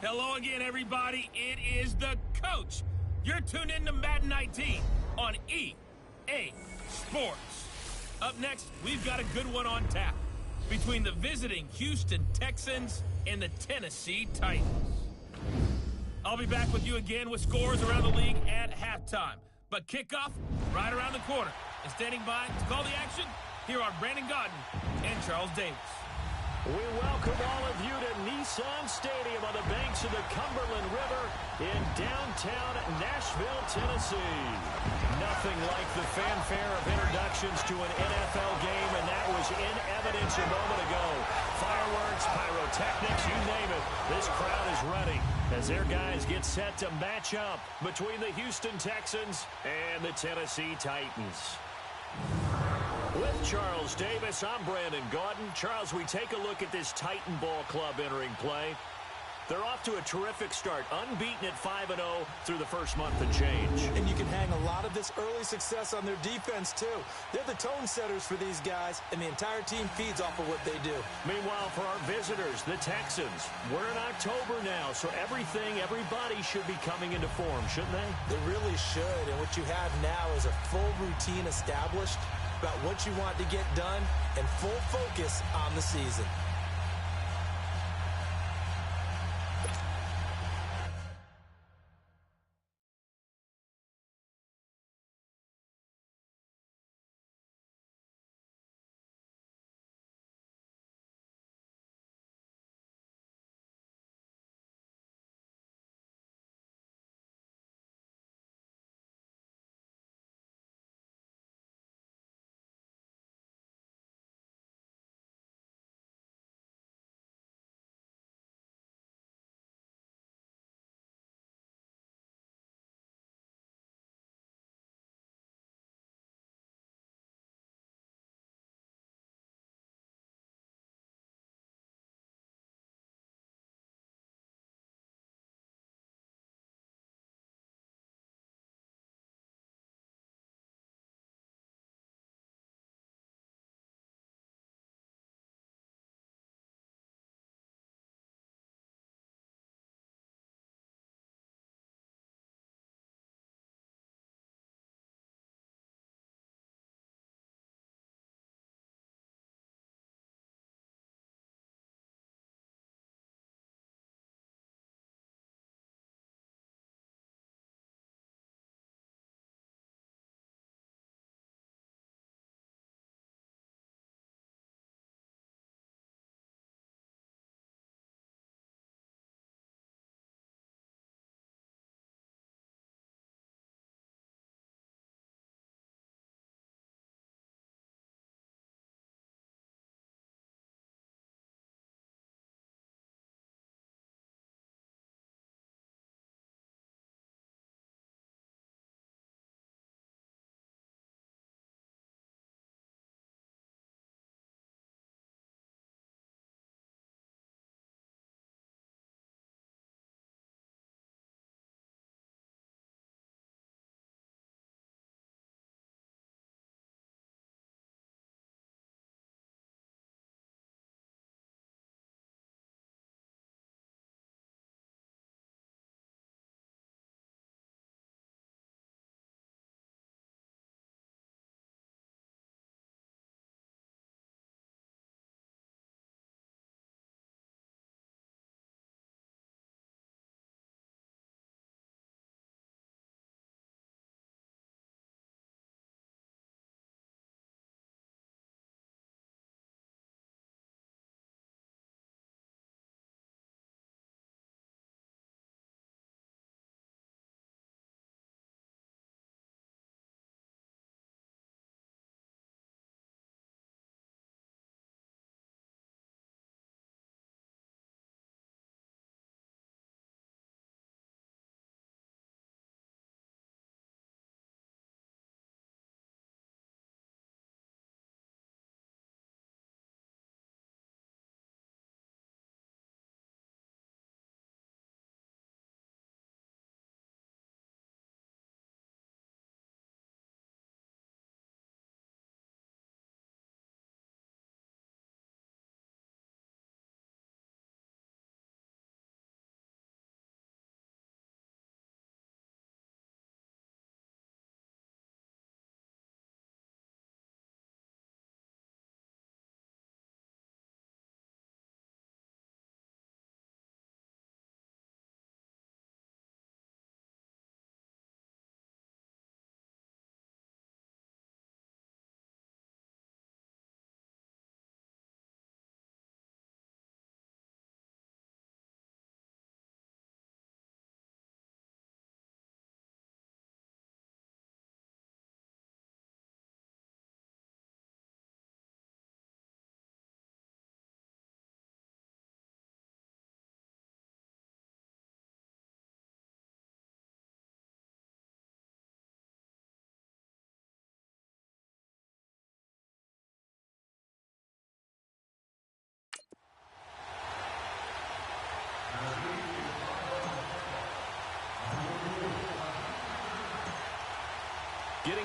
Hello again, everybody. It is the coach. You're tuned in to Madden 19 on EA Sports. Up next, we've got a good one on tap between the visiting Houston Texans and the Tennessee Titans. I'll be back with you again with scores around the league at halftime. But kickoff right around the corner. And standing by to call the action, here are Brandon Gaudin and Charles Davis. We welcome all of you to Nissan Stadium on the banks of the Cumberland River in downtown Nashville, Tennessee. Nothing like the fanfare of introductions to an NFL game, and that was in evidence a moment ago. Fireworks, pyrotechnics, you name it. This crowd is ready as their guys get set to match up between the Houston Texans and the Tennessee Titans. With Charles Davis, I'm Brandon Gaudin. Charles, we take a look at this Titan Ball Club entering play. They're off to a terrific start, unbeaten at 5-0 through the first month and change. And you can hang a lot of this early success on their defense, too. They're the tone setters for these guys, and the entire team feeds off of what they do. Meanwhile, for our visitors, the Texans, we're in October now, so everybody should be coming into form, shouldn't they? They really should, and what you have now is a full routine established about what you want to get done and full focus on the season.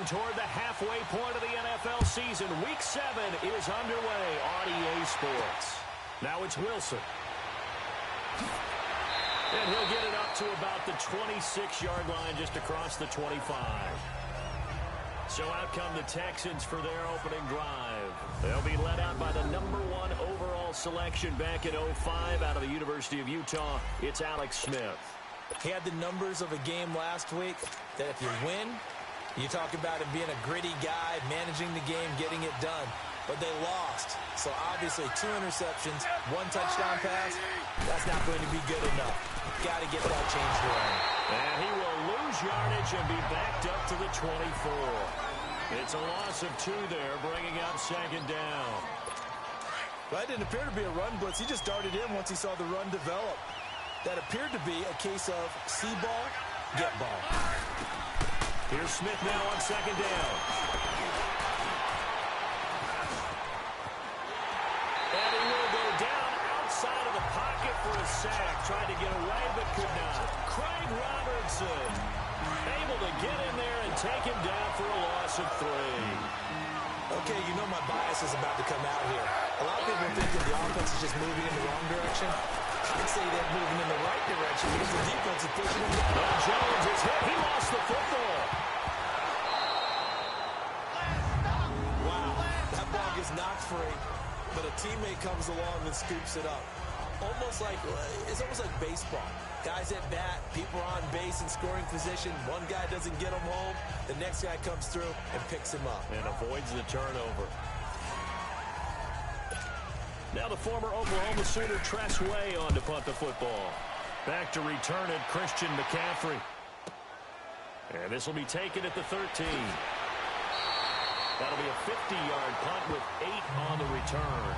Getting toward the halfway point of the NFL season. Week 7 is underway on EA Sports. Now it's Wilson. And he'll get it up to about the 26-yard line, just across the 25. So out come the Texans for their opening drive. They'll be led out by the #1 overall selection back in 2005 out of the University of Utah. It's Alex Smith. He had the numbers of a game last week that if you win, you talk about him being a gritty guy, managing the game, getting it done. But they lost. So obviously 2 interceptions, 1 touchdown pass, that's not going to be good enough. Got to get that changed around. And he will lose yardage and be backed up to the 24. It's a loss of 2 there, bringing up second down. Well, that didn't appear to be a run blitz. He just darted in once he saw the run develop. That appeared to be a case of see ball, get ball. Here's Smith now on second down. And he will go down outside of the pocket for a sack. Tried to get away but could not. Craig Robertson able to get in there and take him down for a loss of 3. Okay, you know my bias is about to come out here. A lot of people think that the offense is just moving in the wrong direction. I'd say they're moving in the right direction because the defense is pushing them down. Jones is hit. He lost the football. Wow, that ball gets knocked free, but a teammate comes along and scoops it up. It's almost like baseball. Guys at bat, people are on base in scoring position. One guy doesn't get him home. The next guy comes through and picks him up. And avoids the turnover. Now the former Oklahoma Sooner Tress Way on to punt the football. Back to return it, Christian McCaffrey. And this will be taken at the 13. That'll be a 50-yard punt with 8 on the return.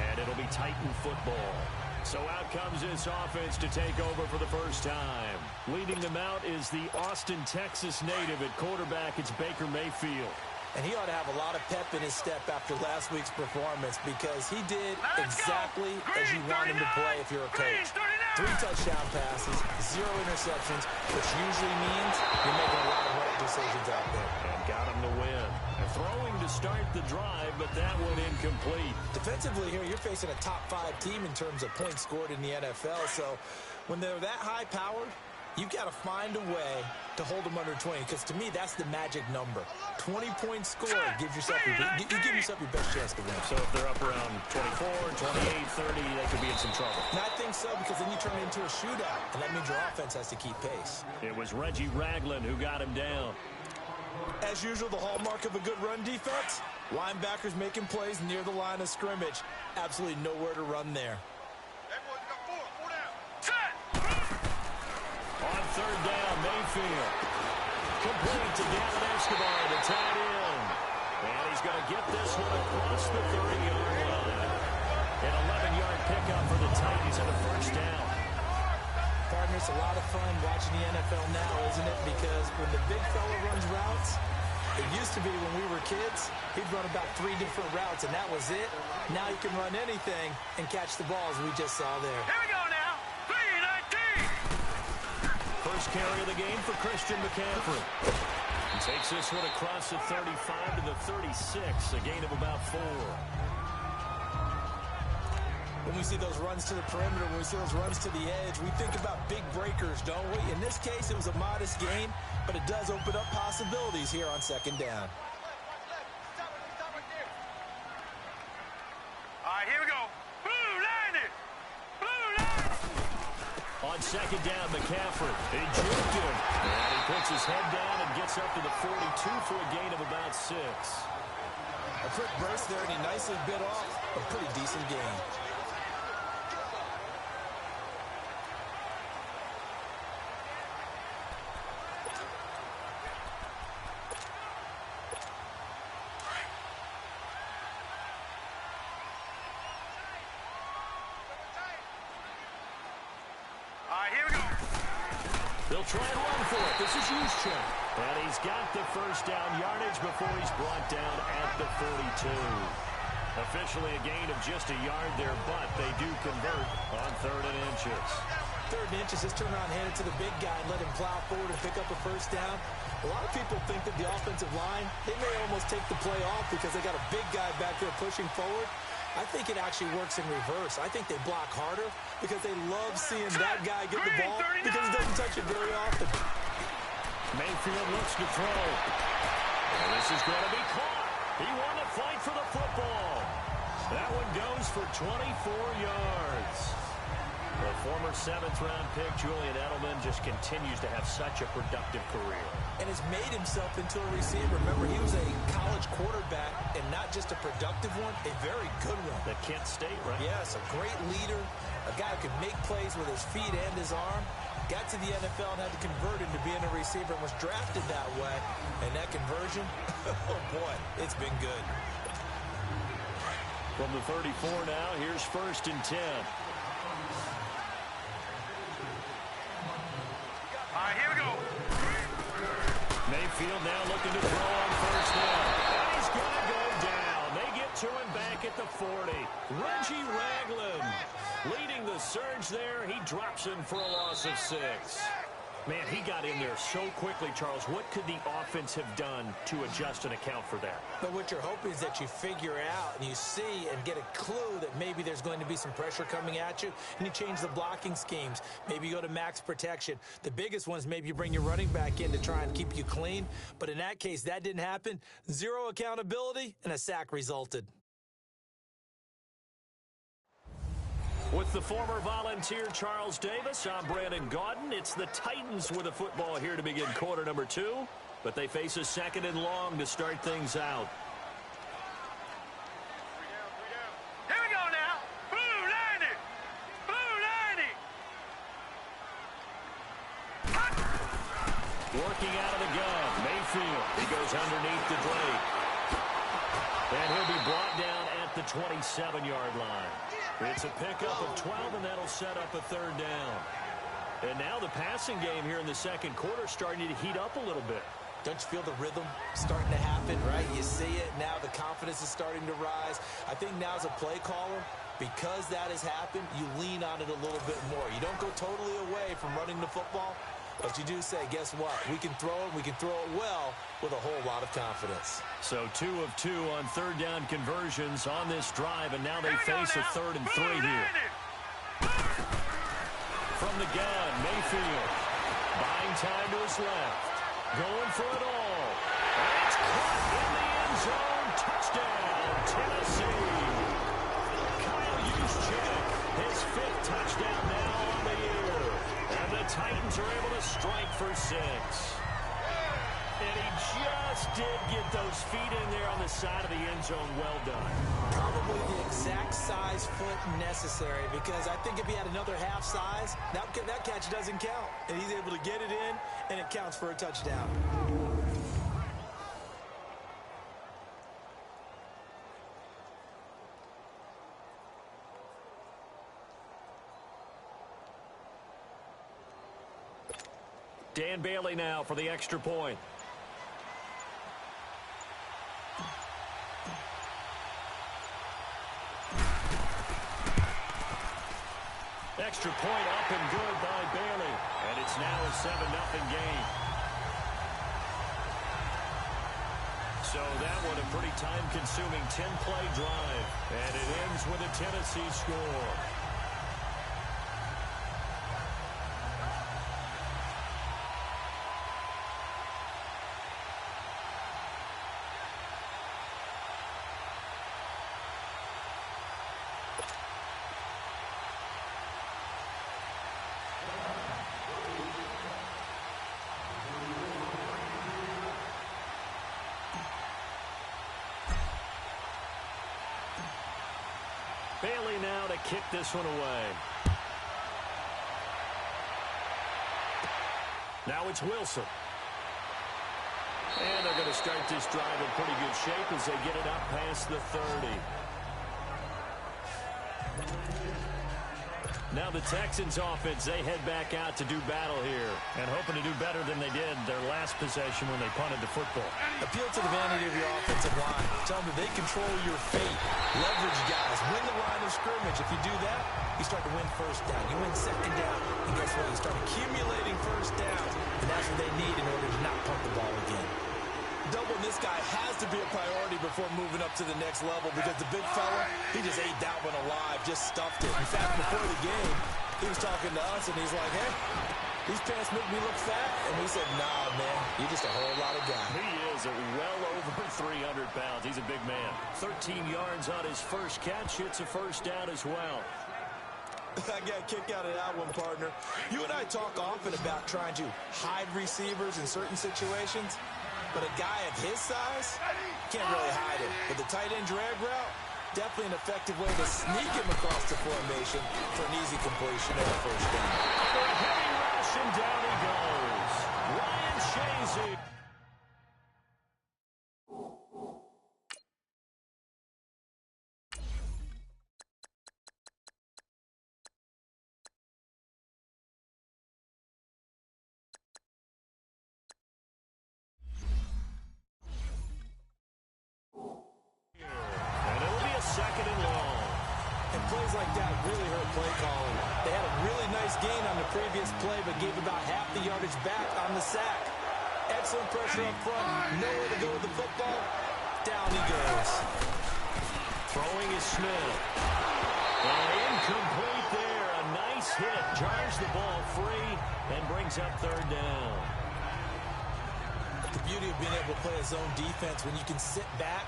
And it'll be Titan football. So out comes this offense to take over for the first time. Leading them out is the Austin, Texas native at quarterback. It's Baker Mayfield. And he ought to have a lot of pep in his step after last week's performance because he did exactly as you want him to play if you're a coach. 3 touchdown passes, 0 interceptions, which usually means you're making a lot of right decisions out there. And got him to win. Throwing to start the drive, but that one incomplete. Defensively here, you're facing a top 5 team in terms of points scored in the NFL. So when they're that high-powered, you've got to find a way to hold them under 20, because to me, that's the magic number. 20 points scored gives yourself you give yourself your best chance to win. So if they're up around 24, 28, 30, they could be in some trouble. And I think so, because then you turn it into a shootout, and that means your offense has to keep pace. It was Reggie Ragland who got him down. As usual, the hallmark of a good run defense, linebackers making plays near the line of scrimmage. Absolutely nowhere to run there. On third down, Mayfield. Complete to Gavin Escobar, the tight end. And he's going to get this one across the 30-yard line. An 11-yard pickup for the Titans and a first down. Partner, it's a lot of fun watching the NFL now, isn't it? Because when the big fella runs routes, it used to be when we were kids, he'd run about 3 different routes, and that was it. Now he can run anything and catch the balls we just saw there. Here we go now. 3-19. First carry of the game for Christian McCaffrey. He takes this one across the 35 to the 36, a gain of about 4. When we see those runs to the perimeter, when we see those runs to the edge, we think about big breakers, don't we? In this case, it was a modest gain, but it does open up possibilities here on second down. All right, here we go. Blue line it. Blue line. On second down, McCaffrey. They juked him. And he puts his head down and gets up to the 42 for a gain of about 6. A quick burst there, and he nicely bit off a pretty decent gain. They'll try and run for it. This is Juszczyk. And he's got the first down yardage before he's brought down at the 42. Officially a gain of just a yard there, but they do convert on 3rd and inches. 3rd and inches, just turn around and hand it to the big guy and let him plow forward and pick up a first down. A lot of people think that the offensive line, they may almost take the play off because they got a big guy back there pushing forward. I think it actually works in reverse. I think they block harder because they love seeing that guy get the ball because he doesn't touch it very often. Mayfield looks to throw. And this is going to be caught. He won the fight for the football. That one goes for 24 yards. The former 7th-round pick, Julian Edelman, just continues to have such a productive career. And has made himself into a receiver. Remember, he was a college quarterback, and not just a productive one, a very good one. At Kent State, right? Yes, a great leader, a guy who could make plays with his feet and his arm. Got to the NFL and had to convert into being a receiver and was drafted that way. And that conversion, oh boy, it's been good. From the 34 now, here's 1st and 10. All right, here we go. Mayfield now looking to throw on 1st down. And he's going to go down. They get to him back at the 40. Reggie Ragland leading the surge there. He drops in for a loss of 6. Man, he got in there so quickly, Charles. What could the offense have done to adjust and account for that? But what you're hoping is that you figure out and you see and get a clue that maybe there's going to be some pressure coming at you, and you change the blocking schemes. Maybe you go to max protection. The biggest ones, maybe you bring your running back in to try and keep you clean. But in that case, that didn't happen. 0 accountability, and a sack resulted. With the former Volunteer Charles Davis, I'm Brandon Gaudin. It's the Titans with the football here to begin quarter number 2, but they face a 2nd and long to start things out. Here we go now. Blue 90. Blue 90. Working out of the gun, Mayfield. He goes underneath to Drake. And he'll be brought down at the 27-yard line. It's a pickup of 12, and that'll set up a 3rd down. And now the passing game here in the 2nd quarter starting to heat up a little bit. Don't you feel the rhythm starting to happen, right? You see it. Now the confidence is starting to rise. I think now as a play caller, because that has happened, you lean on it a little bit more. You don't go totally away from running the football, but you do say, guess what? We can throw it. We can throw it well with a whole lot of confidence. So 2 of 2 on 3rd down conversions on this drive, and now they face a 3rd and 3 here. From the gun, Mayfield buying time to his left, going for it all. And it's caught in the end zone. Touchdown, Tennessee. Kyle Juszczyk, his 5th touchdown now on the year. And the Titans are able to strike for 6. And he just did get those feet in there on the side of the end zone. Well done. Probably the exact size foot necessary, because I think if he had another half size, that catch doesn't count. And he's able to get it in, and it counts for a touchdown. Dan Bailey now for the extra point. Extra point up and good by Bailey. And it's now a 7-0 game. So that one a pretty time-consuming 10-play drive. And it ends with a Tennessee score. Bailey now to kick this one away. Now it's Wilson. And they're going to start this drive in pretty good shape as they get it up past the 30. Now the Texans offense, they head back out to do battle here and hoping to do better than they did their last possession when they punted the football. Appeal to the vanity of your offensive line. Tell them that they control your fate. Leverage guys. Win the line of scrimmage. If you do that, you you start to win first down. You win second down, and guess what? You start accumulating first downs, and that's what they need in order to not punt the ball again. Doubling this guy has to be a priority before moving up to the next level because the big fella, he just ate that one alive, just stuffed it. In fact, before the game, he was talking to us, and he's like, hey, these pants make me look fat. And we said, nah, man, you're just a whole lot of guy. He is well over 300 pounds. He's a big man. 13 yards on his first catch. It's a first down as well. I got a kick out of that one, partner. You and I talk often about trying to hide receivers in certain situations, but a guy of his size can't really hide him. But the tight end drag route, definitely an effective way to sneak him across the formation for an easy completion and a first down. For a heavy rush, and down he goes. Ryan Shazier. Second and long. And plays like that really hurt play calling. They had a really nice gain on the previous play, but gave about half the yardage back on the sack. Excellent pressure up front. Nowhere to go with the football. Down he goes. Throwing is Smith. And incomplete there. A nice hit. Jars the ball free and brings up third down. The beauty of being able to play a zone defense when you can sit back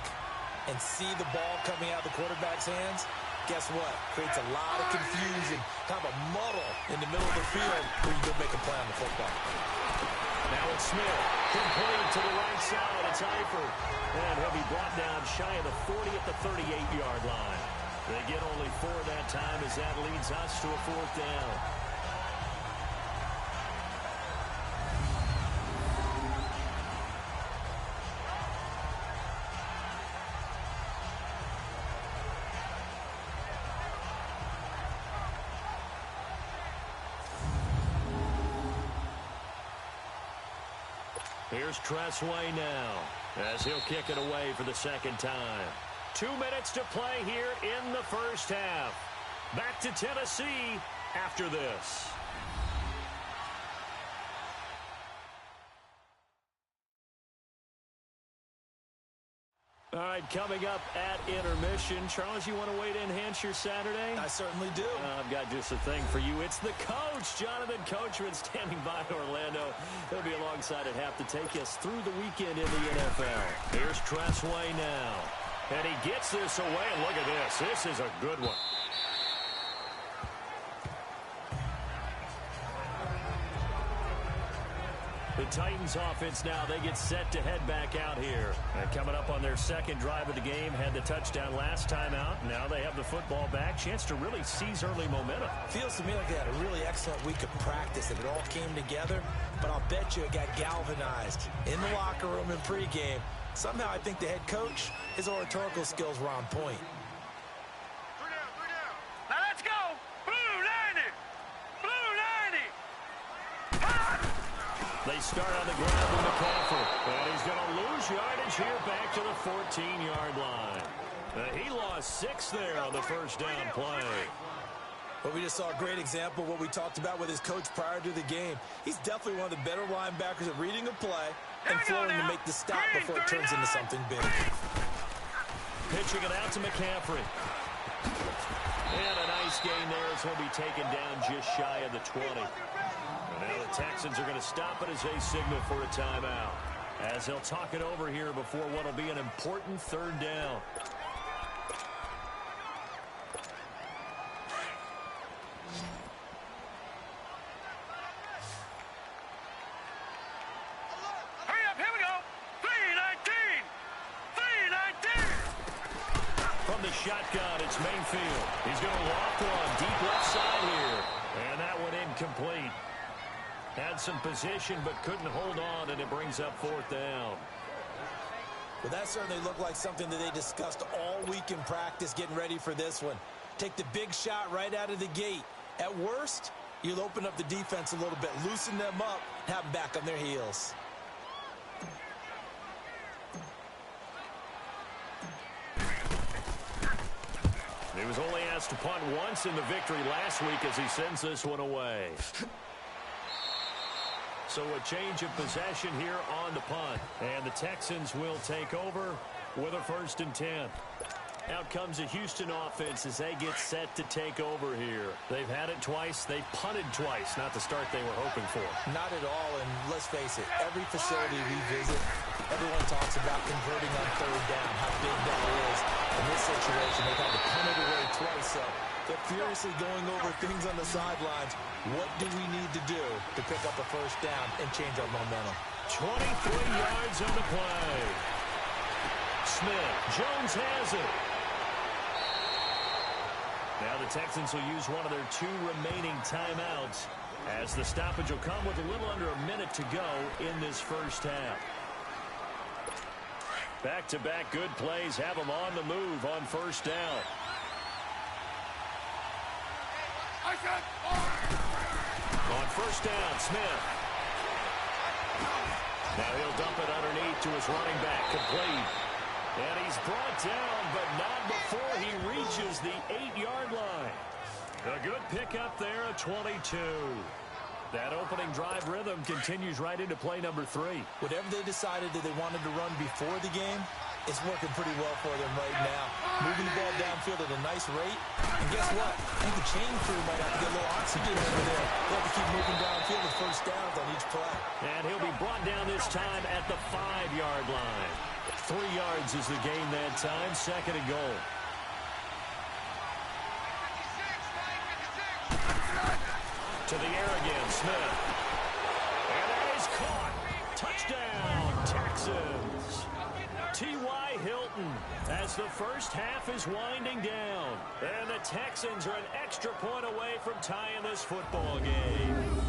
and see the ball coming out of the quarterback's hands, guess what? Creates a lot of confusion, kind of a muddle in the middle of the field where you can make a play on the football. Now it's Smith. Complete to the right side. It's Eifert. And he'll be brought down shy of the 40 at the 38-yard line. They get only 4 that time as that leads us to a fourth down. Here's Tressway now as he'll kick it away for the second time. 2 minutes to play here in the first half. Back to Tennessee after this. All right, coming up at intermission. Charles, you want to wait to enhance your Saturday? I certainly do. I've got just a thing for you. It's the coach, Jonathan Coachman, standing by Orlando. He'll be alongside at half to take us through the weekend in the NFL. Here's Tressway now. And he gets this away, and look at this. This is a good one. The Titans offense now, they get set to head back out here. And coming up on their second drive of the game, had the touchdown last time out. Now they have the football back. Chance to really seize early momentum. Feels to me like they had a really excellent week of practice and it all came together. But I'll bet you it got galvanized in the locker room in pregame. Somehow I think the head coach, his oratorical skills were on point. Now let's go! Blue 90! Blue 90! Hot! They start on the ground with McCaffrey. And he's going to lose yardage here back to the 14-yard line. He lost 6 there on the first down play. But we just saw a great example of what we talked about with his coach prior to the game. He's definitely one of the better linebackers at reading a play and flowing to make the stop before it turns into something big. Pitching it out to McCaffrey. And a nice gain there as he'll be taken down just shy of the 20. And now the Texans are going to stop it as they signal for a timeout. As they'll talk it over here before what will be an important third down. Hurry up, here we go! 319! 319! From the shotgun, it's Mayfield. He's going to walk one deep left side here. And that one incomplete. Had some position, but couldn't hold on, and it brings up fourth down. Well, that certainly looked like something that they discussed all week in practice getting ready for this one. Take the big shot right out of the gate. At worst, you'll open up the defense a little bit, loosen them up, and have them back on their heels. He was only asked to punt once in the victory last week as he sends this one away. So a change of possession here on the punt. And the Texans will take over with a 1st and 10. Out comes the Houston offense as they get set to take over here. They've had it twice. They've punted twice. Not the start they were hoping for. Not at all, and let's face it, every facility we visit, everyone talks about converting on 3rd down, how big that is. In this situation, they've had to punt it away twice, so they're furiously going over things on the sidelines. What do we need to do to pick up a 1st down and change our momentum? 23 yards on the play. Smith. Jones has it. Now the Texans will use one of their 2 remaining timeouts as the stoppage will come with a little under a minute to go in this 1st half. Back-to-back good plays have them on the move on 1st down. On 1st down, Smith. Now he'll dump it underneath to his running back, complete. And he's brought down, but not before he reaches the 8-yard line. A good pickup there at 22. That opening drive rhythm continues right into play number 3. Whatever they decided that they wanted to run before the game, it's working pretty well for them right now. Moving the ball downfield at a nice rate. And guess what? I think the chain crew might have to get a little oxygen over there. They'll have to keep moving downfield with 1st downs on each play. And he'll be brought down this time at the 5-yard line. 3 yards is the gain that time. 2nd and goal. To the air again, Smith. And that is caught. Touchdown, Texans. T.Y. Hilton as the 1st half is winding down. And the Texans are an extra point away from tying this football game.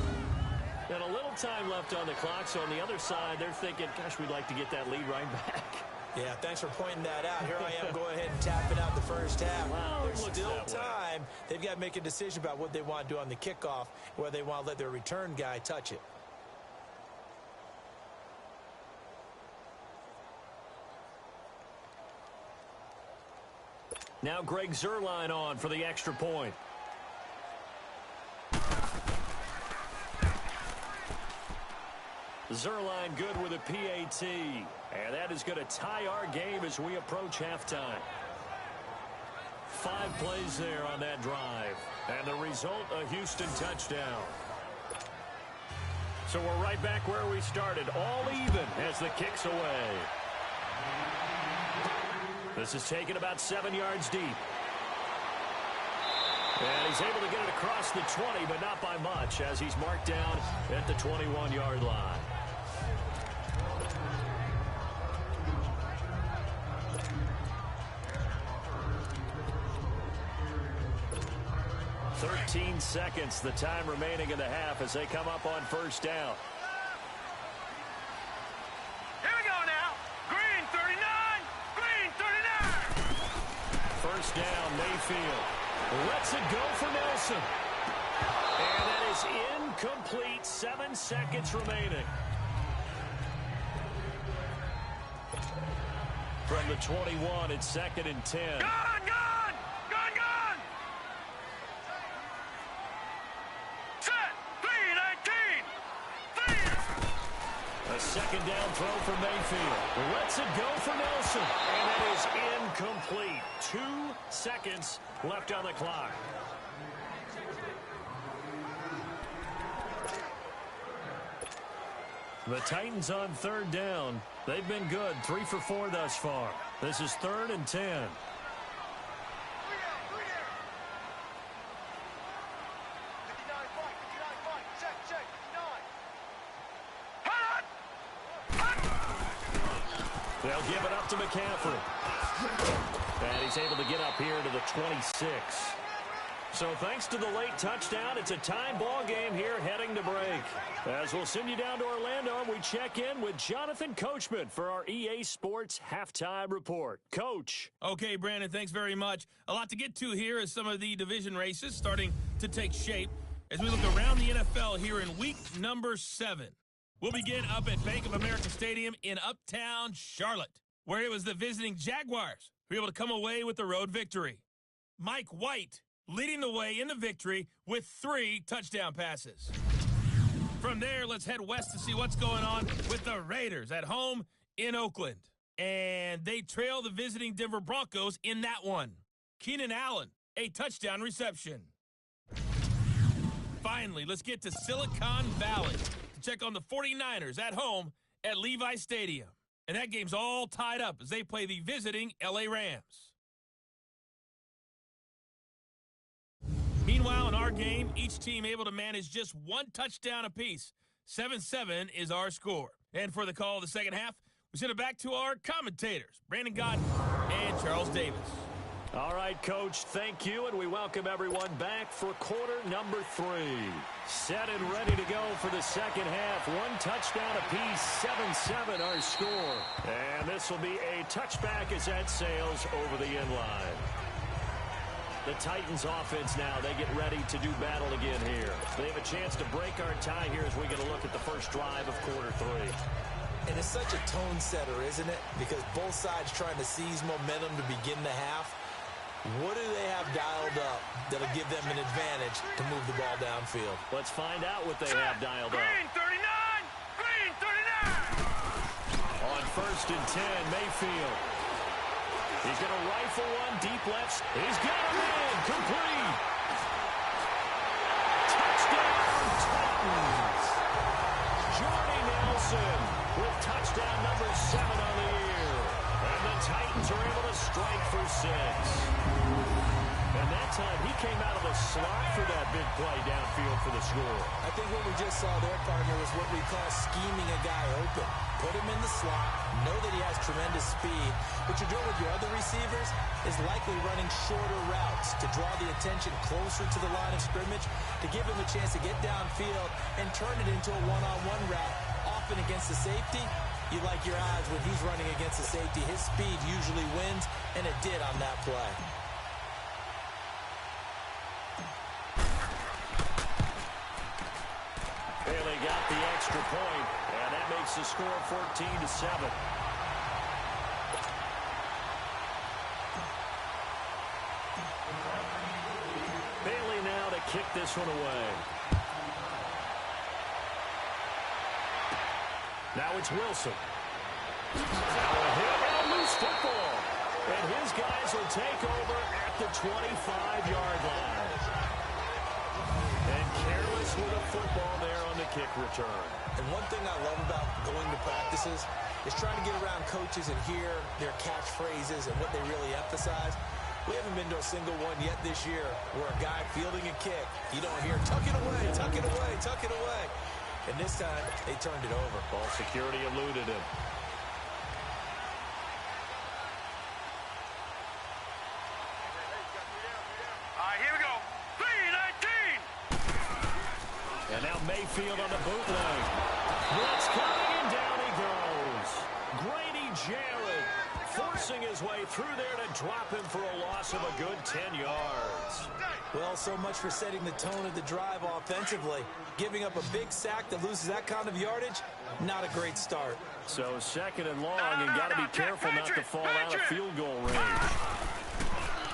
And a little time left on the clock, so on the other side, they're thinking, gosh, we'd like to get that lead right back. Yeah, thanks for pointing that out. Here I am, go ahead and tap it out the 1st half. Well, there's still time. They've got to make a decision about what they want to do on the kickoff, whether they want to let their return guy touch it. Now Greg Zuerlein on for the extra point. Zuerlein good with a PAT. And that is going to tie our game as we approach halftime. 5 plays there on that drive. And the result, a Houston touchdown. So we're right back where we started. All even as the kick's away. This is taken about 7 yards deep. And he's able to get it across the 20, but not by much, as he's marked down at the 21-yard line. "13 seconds, the time remaining in the half as they come up on 1st down. Here we go now. Green 39. Green 39. 1st down, Mayfield. Lets it go for Nelson. And that is incomplete. 7 seconds remaining. From the 21, it's 2nd and 10. Gone, gone. Gone, gone. Set. 3-19. 3. A 2nd down throw for Mayfield. Lets it go for Nelson. And that is incomplete. 2 seconds left on the clock. The Titans on 3rd down. They've been good. 3 for 4 thus far. This is 3rd and 10. They'll give it up to McCaffrey. And he's able to get up here to the 26. So thanks to the late touchdown, it's a time ball game here heading to break. As we'll send you down to Orlando, we check in with Jonathan Coachman for our EA Sports Halftime Report. Coach. Okay, Brandon, thanks very much. A lot to get to here as some of the division races starting to take shape as we look around the NFL here in week number 7. We'll begin up at Bank of America Stadium in Uptown Charlotte, where it was the visiting Jaguars who were able to come away with the road victory. Mike White leading the way in the victory with 3 touchdown passes. From there, let's head west to see what's going on with the Raiders at home in Oakland. And they trail the visiting Denver Broncos in that one. Keenan Allen, a touchdown reception. Finally, let's get to Silicon Valley to check on the 49ers at home at Levi Stadium. And that game's all tied up as they play the visiting LA Rams. Meanwhile, in our game, each team able to manage just 1 touchdown apiece. 7-7 is our score. And for the call of the second half, we send it back to our commentators, Brandon Gott and Charles Davis. All right, Coach, thank you, and we welcome everyone back for quarter number 3. Set and ready to go for the second half. 1 touchdown apiece, 7-7 our score. And this will be a touchback as that sails over the end line. The Titans offense now, they get ready to do battle again here. They have a chance to break our tie here as we get a look at the first drive of quarter 3. And it's such a tone setter, isn't it? Because both sides trying to seize momentum to begin the half. What do they have dialed up that'll give them an advantage to move the ball downfield? Let's find out what they have dialed up. Green 39! Green 39! On 1st and 10, Mayfield. He's going to rifle one deep left. He's got him in. Complete. Touchdown, Titans. Jordy Nelson with touchdown number 7 on the year. And the Titans are able to strike for 6. And that time, he came out of the slot for that big play downfield for the score. I think what we just saw there, partner, was what we call scheming a guy open. Put him in the slot, know that he has tremendous speed. What you're doing with your other receivers is likely running shorter routes to draw the attention closer to the line of scrimmage, to give him a chance to get downfield and turn it into a one-on-one route, often against the safety. You like your odds when he's running against the safety. His speed usually wins, and it did on that play. Bailey got the extra point, and that makes the score 14-7. Bailey now to kick this one away. Now it's Wilson. Now a hit and a loose football. And his guys will take over at the 25-yard line. And careless with a football there on the kick return. And one thing I love about going to practices is trying to get around coaches and hear their catchphrases and what they really emphasize. We haven't been to a single one yet this year where a guy fielding a kick, you don't hear, tuck it away, tuck it away, tuck it away. And this time, they turned it over. Ball security eluded him. All right, here we go. 3-19! And now Mayfield on the bootleg. Blitz coming, and down he goes. Grady Jarrett forcing his way through there to drop him for a loss of a good 10 yards. Well, so much for setting the tone of the drive offensively. Giving up a big sack that loses that kind of yardage, not a great start. So 2nd and long, and got to be careful not to fall out of field goal range.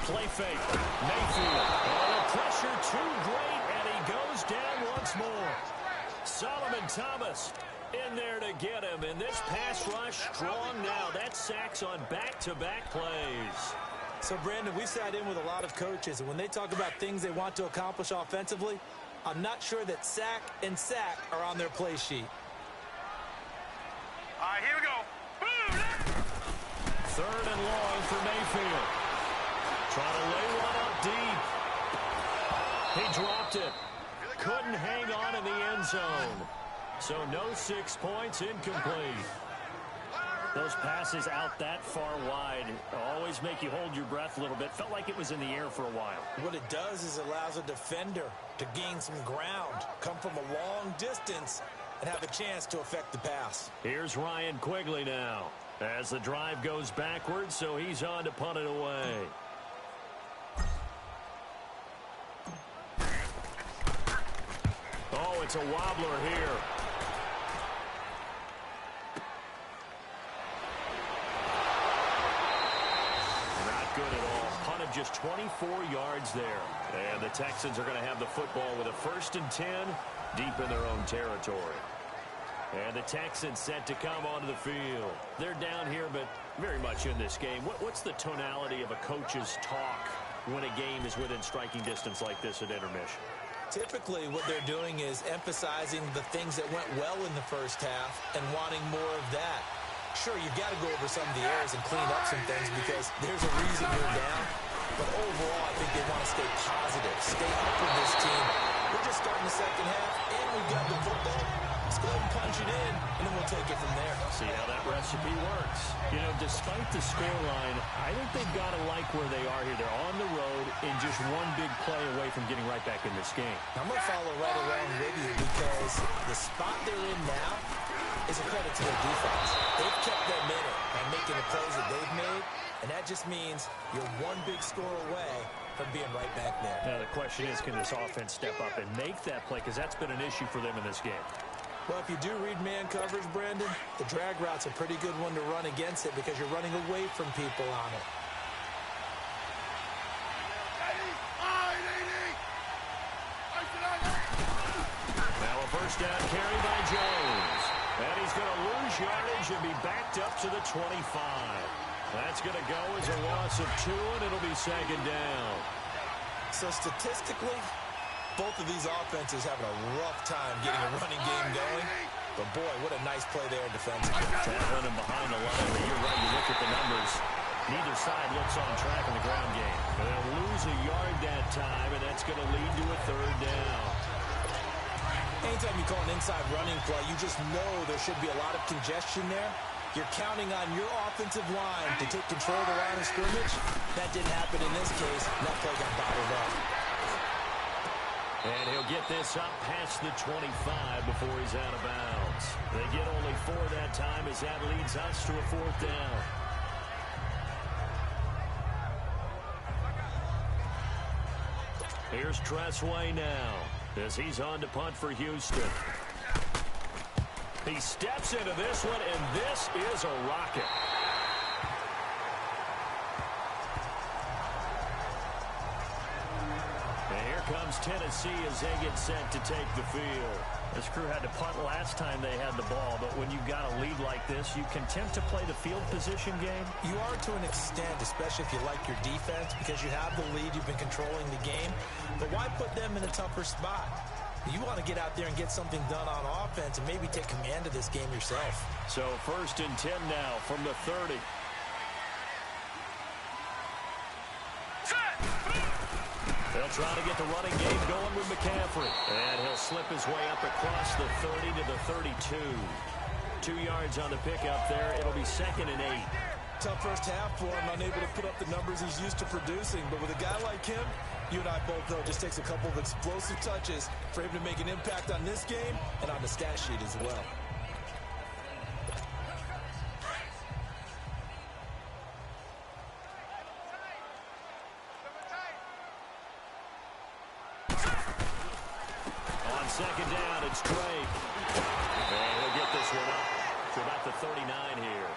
Play fake. Mayfield. And the pressure too great, and he goes down once more. Solomon Thomas in there to get him, and this pass rush strong now. That sacks on back-to-back plays. So, Brandon, we sat in with a lot of coaches, and when they talk about things they want to accomplish offensively, I'm not sure that sack and sack are on their play sheet. All right, here we go. Boom! 3rd and long for Mayfield. Trying to lay one up deep. He dropped it. Couldn't hang on in the end zone. So no 6 points, incomplete. Those passes out that far wide always make you hold your breath a little bit. Felt like it was in the air for a while. What it does is allows a defender to gain some ground, come from a long distance, and have a chance to affect the pass. Here's Ryan Quigley now as the drive goes backwards, so he's on to punt it away. Oh, it's a wobbler here. Not good at all. Punted just just 24 yards there. And the Texans are going to have the football with a 1st and 10 deep in their own territory. And the Texans set to come onto the field. They're down here, but very much in this game. What's the tonality of a coach's talk when a game is within striking distance like this at intermission? Typically, what they're doing is emphasizing the things that went well in the first half and wanting more of that. Sure, you've got to go over some of the errors and clean up some things because there's a reason you're down. But overall, I think they want to stay positive, stay up with this team. We're just starting the second half, and we've got the football. Let's go ahead and punch it in, and then we'll take it from there. See how that recipe works. You know, despite the scoreline, I think they've got to like where they are here. They're on the road and just one big play away from getting right back in this game. I'm going to follow right along with you because the spot they're in now is a credit to their defense. They've kept them in it by making the plays that they've made, and that just means you're one big score away from being right back there. Now, the question is, can this offense step up and make that play? Because that's been an issue for them in this game. Well, if you do read man coverage, Brandon, the drag route's a pretty good one to run against it because you're running away from people on it. Now a first down carry by Jones. And he's going to lose yardage and be backed up to the 25. That's going to go as a loss of 2, and it'll be 2nd down. So statistically, both of these offenses having a rough time getting a running game going. But, boy, what a nice play there defensively. Tackling him behind the line. But you're right, you look at the numbers. Neither side looks on track in the ground game. They'll lose a yard that time, and that's going to lead to a 3rd down. Anytime you call an inside running play, you just know there should be a lot of congestion there. You're counting on your offensive line to take control of the line of scrimmage. That didn't happen in this case. That play got bottled up. And he'll get this up past the 25 before he's out of bounds. They get only 4 that time as that leads us to a 4th down. Here's Tressway now as he's on to punt for Houston. He steps into this one, and this is a rocket. And here comes Tennessee as they get set to take the field. This crew had to punt last time they had the ball, but when you've got a lead like this, you can tempt to play the field position game. You are to an extent, especially if you like your defense, because you have the lead, you've been controlling the game. But why put them in a tougher spot? You want to get out there and get something done on offense and maybe take command of this game yourself. So 1st and 10 now from the 30. They'll try to get the running game going with McCaffrey. And he'll slip his way up across the 30 to the 32. 2 yards on the pickup there. It'll be 2nd and 8. Tough first half for him, unable to put up the numbers he's used to producing. But with a guy like him, you and I both know it just takes a couple of explosive touches for him to make an impact on this game and on the stat sheet as well. On 2nd down, it's Drake. And he'll get this one up to about the 39 here.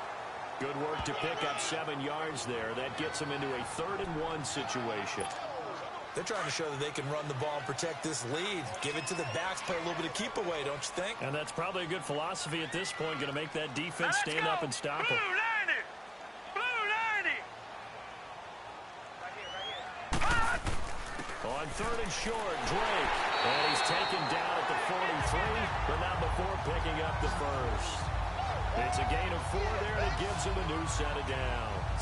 Good work to pick up 7 yards there. That gets him into a 3rd and 1 situation. They're trying to show that they can run the ball and protect this lead. Give it to the backs, play a little bit of keep away, don't you think? And that's probably a good philosophy at this point. Going to make that defense stand up and stop him. On 3rd and short, Drake. And he's taken down at the 43, but not before picking up the first. It's a gain of 4 there that gives him a new set of downs.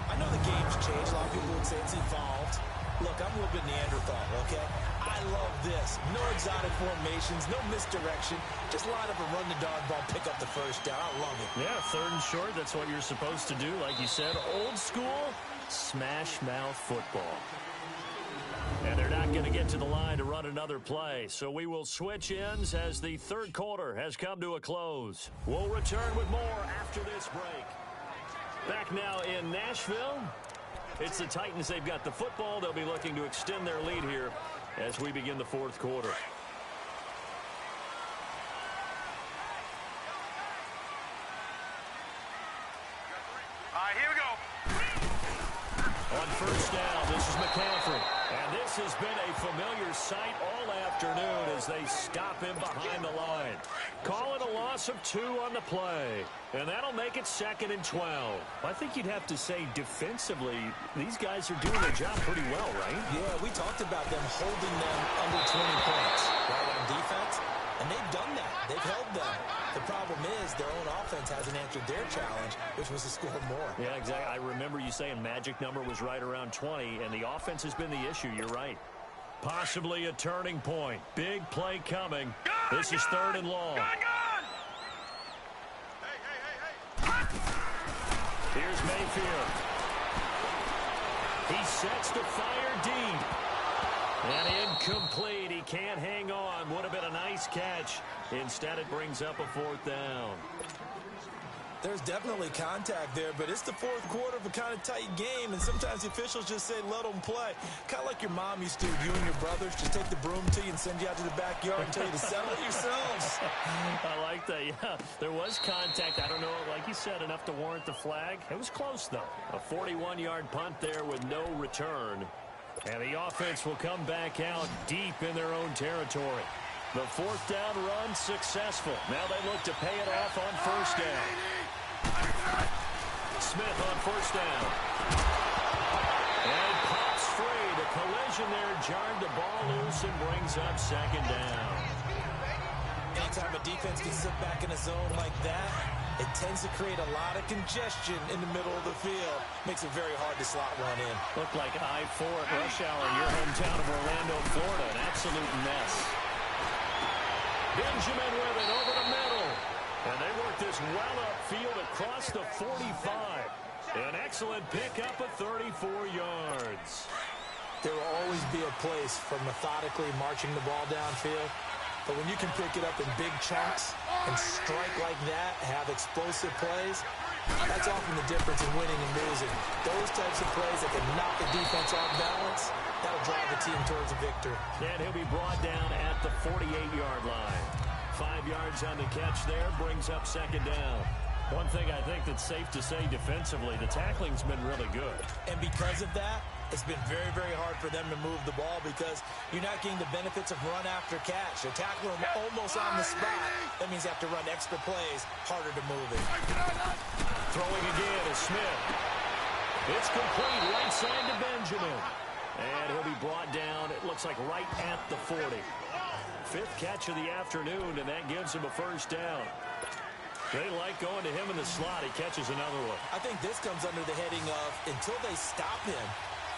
I know the game's changed. A lot of people would say it's evolved. Look, I'm a little bit Neanderthal, okay? I love this. No exotic formations, no misdirection. Just line up and run the dog ball, pick up the first down. I love it. Yeah, 3rd and short, that's what you're supposed to do. Like you said, old school, smash mouth football. And they're not going to get to the line to run another play. So we will switch ends as the 3rd quarter has come to a close. We'll return with more after this break. Back now in Nashville. It's the Titans. They've got the football. They'll be looking to extend their lead here as we begin the 4th quarter. All right, here we go. On 1st down, This is McCaffrey. And this has been a familiar sight all afternoon as they stop him behind the line. Call it a loss of 2 on the play. And that'll make it 2nd and 12. I think you'd have to say defensively, these guys are doing their job pretty well, right? Yeah, we talked about them holding them under 20 points right on defense. And they've done that. They've held them. The problem is their own offense hasn't answered their challenge, which was to score more. Yeah, exactly. I remember you saying magic number was right around 20, and the offense has been the issue. You're right. Possibly a turning point. Big play coming. This is 3rd and long. Here's Mayfield. He sets the fire deep. And incomplete. He can't hang on. Would have been a nice catch. Instead, it brings up a 4th down. There's definitely contact there, but it's the 4th quarter of a kind of tight game, and sometimes the officials just say, let them play. Kind of like your mom used to, you and your brothers, just take the broom to you and send you out to the backyard and tell you to settle it yourselves. I like that, yeah. There was contact. I don't know, like you said, enough to warrant the flag. It was close, though. A 41-yard punt there with no return. And the offense will come back out deep in their own territory. The 4th down run successful. Now they look to pay it off on 1st down. Smith on 1st down. And pops free. The collision there jarred the ball loose and brings up 2nd down. Anytime a defense can sit back in a zone like that, it tends to create a lot of congestion in the middle of the field. Makes it very hard to slot one in. Looked like I-4 at rush hour in your hometown of Orlando, Florida. An absolute mess. Benjamin with it over the middle. And they work this well upfield across the 45. An excellent pickup of 34 yards. There will always be a place for methodically marching the ball downfield. But when you can pick it up in big chunks and strike like that, have explosive plays, that's often the difference in winning and losing. Those types of plays that can knock the defense off balance, that'll drive the team towards a victory. And he'll be brought down at the 48-yard line. 5 yards on the catch there, brings up 2nd down. One thing I think that's safe to say defensively, the tackling's been really good. And because of that, it's been very, very hard for them to move the ball because you're not getting the benefits of run after catch. They're tackling them almost on the spot. That means you have to run extra plays, harder to move it. Throwing again is Smith. It's complete right side to Benjamin. And he'll be brought down, it looks like right at the 40. 5th catch of the afternoon, and that gives him a 1st down. They like going to him in the slot. He catches another one. I think this comes under the heading of until they stop him,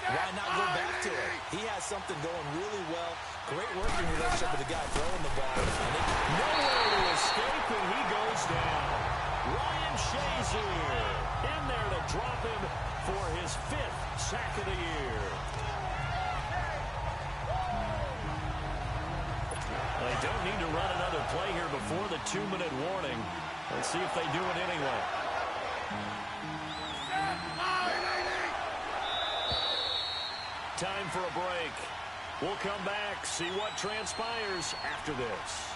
why not go back to it? He has something going really well. Great working relationship with the guy throwing the ball. Nowhere to escape, and he goes down. Ryan Shazier in there to drop him for his 5th sack of the year. They don't need to run another play here before the 2-minute warning. Let's see if they do it anyway. Time for a break. We'll come back, see what transpires after this.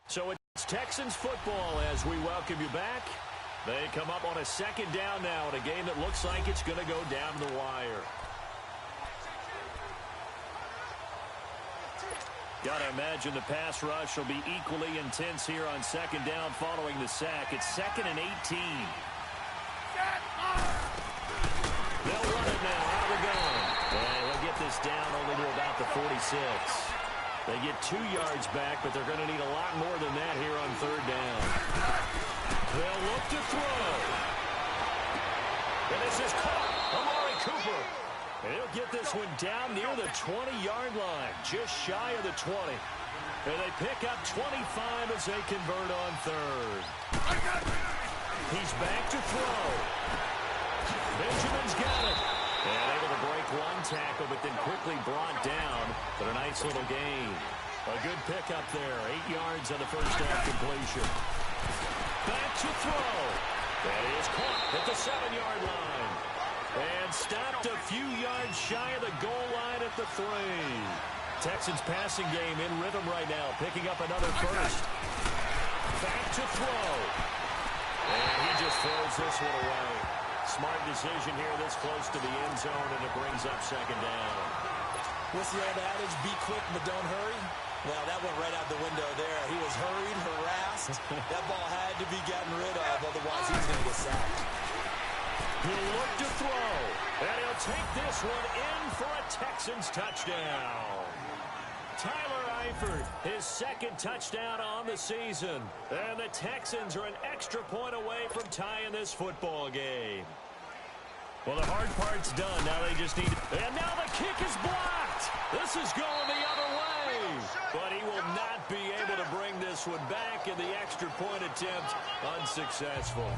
So it's Texans football as we welcome you back. They come up on a 2nd down now in a game that looks like it's going to go down the wire. Got to imagine the pass rush will be equally intense here on 2nd down following the sack. It's 2nd and 18. They'll run it now. Out of the gun. And he'll get this down only to about the 46. They get 2 yards back, but they're going to need a lot more than that here on 3rd down. They'll look to throw. And this is caught. Amari Cooper. And he'll get this one down near the 20-yard line, just shy of the 20. And they pick up 25 as they convert on 3rd. He's back to throw. Benjamin's got it. And able to break one tackle, but then quickly brought down. But a nice little gain. A good pickup there. 8 yards on the 1st down completion. Back to throw. That is caught at the 7-yard line. And stopped a few yards shy of the goal line at the 3. Texans passing game in rhythm right now, picking up another first. Back to throw. And he just throws this one away. Smart decision here this close to the end zone, and it brings up second down. What's the old adage? Be quick, but don't hurry. Well, that went right out the window there. He was hurried, harassed. That ball had to be gotten rid of, otherwise he's going to get sacked. He'll look to throw, and he'll take this one in for a Texans touchdown. Tyler Eifert, his second touchdown on the season. And the Texans are an extra point away from tying this football game. Well, the hard part's done. Now they just need... And now the kick is blocked. This is going the other way. But he will not be able to bring this one back, and the extra point attempt unsuccessful.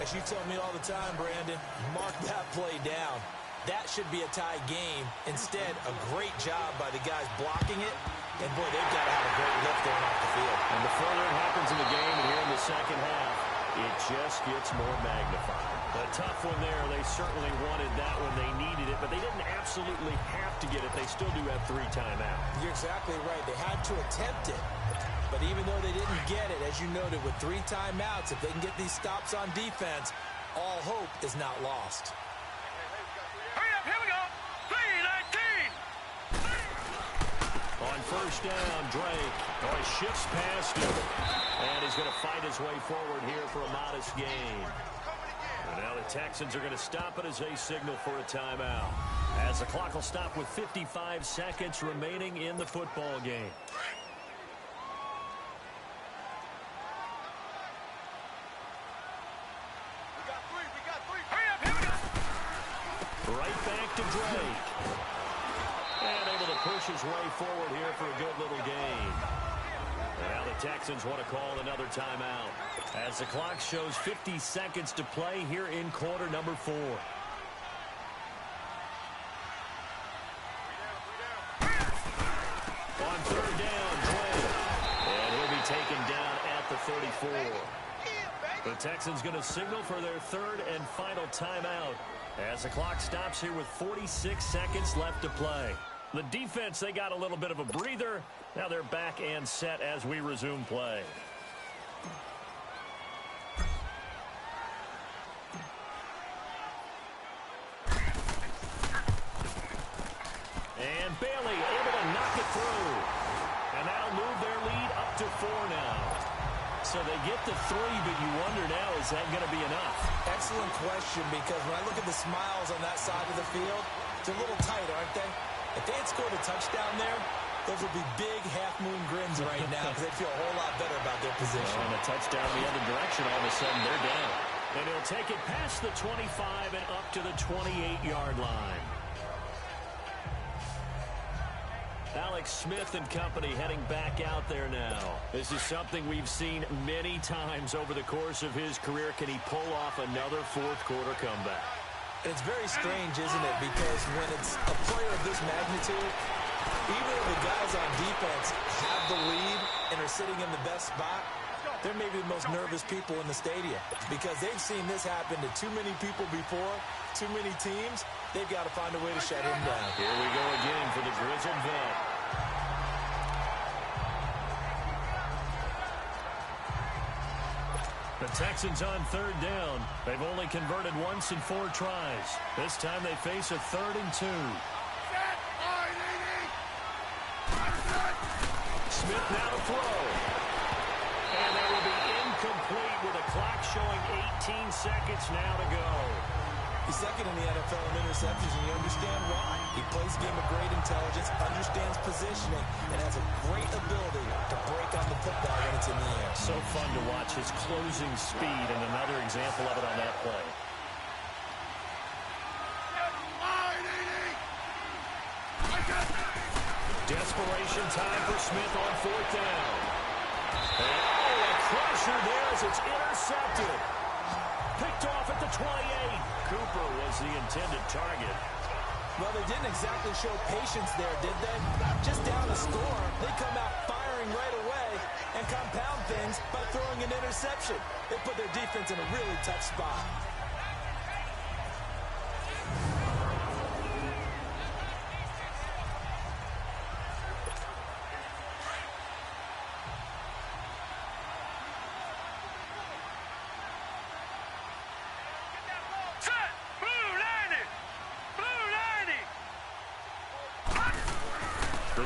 As you tell me all the time, Brandon, mark that play down. That should be a tie game. Instead, a great job by the guys blocking it. And, boy, they've got to have a great lift going off the field. And the further it happens in the game and here in the second half, it just gets more magnified. A tough one there. They certainly wanted that when they needed it, but they didn't absolutely have to get it. They still do have 3 timeouts. You're exactly right. They had to attempt it. But even though they didn't get it, as you noted, with 3 timeouts, if they can get these stops on defense, all hope is not lost. Here we go. 3-19. On first down, Drake shifts past him. And he's going to fight his way forward here for a modest gain. And now the Texans are going to stop it as they signal for a timeout. As the clock will stop with 55 seconds remaining in the football game. Right back to Drake. And able to push his way forward here for a good little gain. And now the Texans want to call another timeout. As the clock shows 50 seconds to play here in quarter number 4. On third down, Drake. And he'll be taken down at the 34. The Texans going to signal for their third and final timeout. As the clock stops here with 46 seconds left to play. The defense, they got a little bit of a breather. Now they're back and set as we resume play. And Bailey able to knock it through. And that'll move their lead up to 4 now. So they get to 3, but you wonder now, is that going to be enough? Excellent question, because when I look at the smiles on that side of the field, they're a little tight, aren't they? If they had scored a touchdown there, those would be big half-moon grins right now because they'd feel a whole lot better about their position. And a touchdown the other direction, all of a sudden they're down. And he'll take it past the 25 and up to the 28-yard line. Alex Smith and company heading back out there now. This is something we've seen many times over the course of his career. Can he pull off another fourth-quarter comeback? It's very strange, isn't it? Because when it's a player of this magnitude, even if the guys on defense have the lead and are sitting in the best spot, they're maybe the most nervous people in the stadium because they've seen this happen to too many people before, too many teams. They've got to find a way to shut him down. Here we go again for the grizzled vet. The Texans on third down. They've only converted once in 4 tries. This time they face a 3rd and 2. Smith now to throw. And that will be incomplete with a clock showing 18 seconds now to go. He's second in the NFL in interceptions, and you understand why. He plays a game of great intelligence, understands positioning, and has a great ability to break on the football when it's in the air. So fun to watch his closing speed, and another example of it on that play. Desperation time for Smith on 4th down. And, a crusher there as it's intercepted. Picked off at the 28. Cooper was the intended target. Well, they didn't exactly show patience there, did they? Just down a score, they come out firing right away and compound things by throwing an interception. They put their defense in a really tough spot.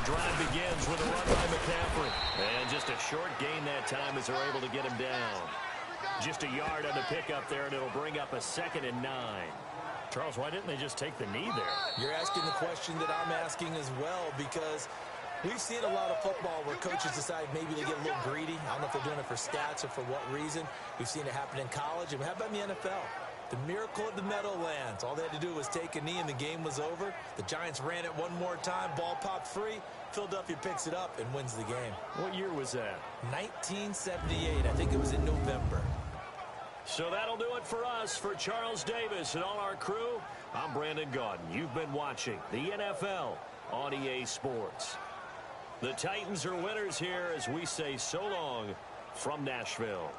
drive begins with a run by McCaffrey. And just a short gain that time as they're able to get him down. Just a yard on the pickup there, and it'll bring up a 2nd and 9. Charles, why didn't they just take the knee there? You're asking the question that I'm asking as well, because we've seen a lot of football where coaches decide maybe they get a little greedy. I don't know if they're doing it for stats or for what reason. We've seen it happen in college. And how about in the NFL? The miracle of the Meadowlands. All they had to do was take a knee and the game was over. The Giants ran it one more time. Ball popped free. Philadelphia picks it up and wins the game. What year was that? 1978. I think it was in November. So that'll do it for us. For Charles Davis and all our crew, I'm Brandon Gaudin. You've been watching the NFL on EA Sports. The Titans are winners here as we say so long from Nashville.